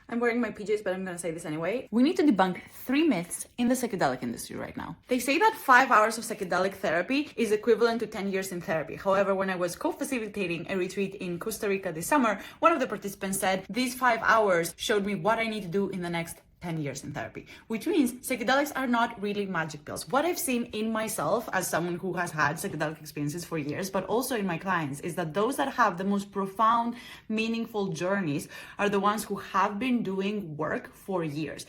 I'm wearing my PJs, but I'm gonna say this anyway. We need to debunk 3 myths in the psychedelic industry right now. They say that 5 hours of psychedelic therapy is equivalent to 10 years in therapy. However, when I was co-facilitating a retreat in Costa Rica this summer, one of the participants said, these 5 hours showed me what I need to do in the next 10 years in therapy, which means psychedelics are not really magic pills. What I've seen in myself as someone who has had psychedelic experiences for years, but also in my clients, is that those that have the most profound, meaningful journeys are the ones who have been doing work for years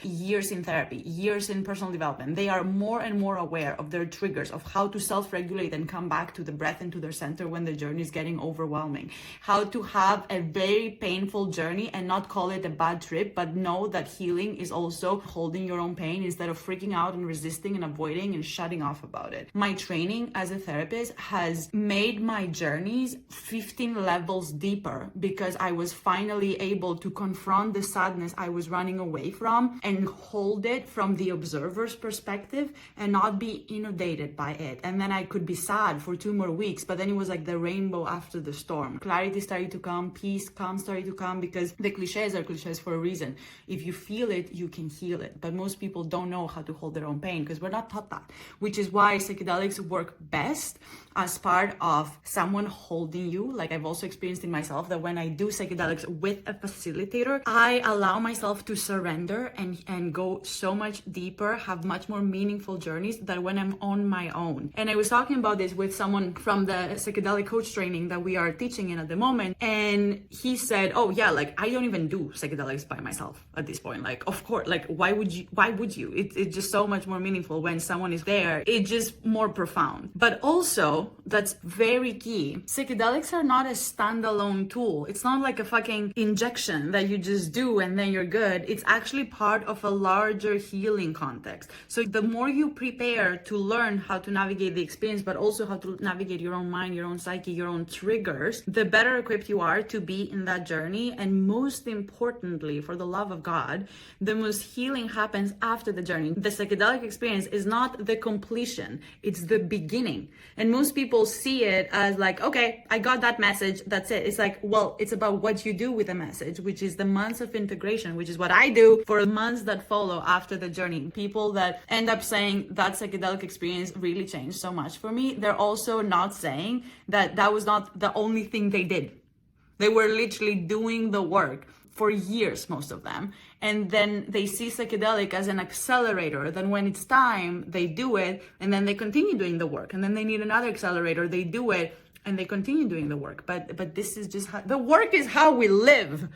in therapy, years in personal development. They are more and more aware of their triggers, of how to self-regulate and come back to the breath and to their center when the journey is getting overwhelming, how to have a very painful journey and not call it a bad trip, but know that healing is also holding your own pain instead of freaking out and resisting and avoiding and shutting off about it. My training as a therapist has made my journeys 15 levels deeper because I was finally able to confront the sadness I was running away from and hold it from the observer's perspective and not be inundated by it. And then I could be sad for 2 more weeks, but then it was like the rainbow after the storm. Clarity started to come, peace, calm started to come, because the cliches are cliches for a reason. If you feel it, you can heal it. But most people don't know how to hold their own pain because we're not taught that, which is why psychedelics work best as part of someone holding you. Like I've also experienced in myself that when I do psychedelics with a facilitator, I allow myself to surrender and go so much deeper, have much more meaningful journeys than when I'm on my own. And I was talking about this with someone from the psychedelic coach training that we are teaching in at the moment. And he said, oh yeah, like I don't even do psychedelics by myself at this point. Like, of course, like why would you? It's just so much more meaningful when someone is there. It's just more profound. But also, that's very key. Psychedelics are not a standalone tool. It's not like a fucking injection that you just do and then you're good. It's actually part of a larger healing context. So the more you prepare to learn how to navigate the experience, but also how to navigate your own mind, your own psyche, your own triggers, the better equipped you are to be in that journey. And most importantly, for the love of God, the most healing happens after the journey. The psychedelic experience is not the completion, it's the beginning. And most people see it as like, okay, I got that message, that's it. It's like, well, it's about what you do with the message, which is the months of integration, which is what I do for months that follow after the journey. People that end up saying that psychedelic experience really changed so much for me, they're also not saying that that was not the only thing they did. They were literally doing the work for years, most of them. And then they see psychedelic as an accelerator. Then when it's time, they do it, and then they continue doing the work. And then they need another accelerator, they do it, and they continue doing the work. But this is just how, the work is how we live.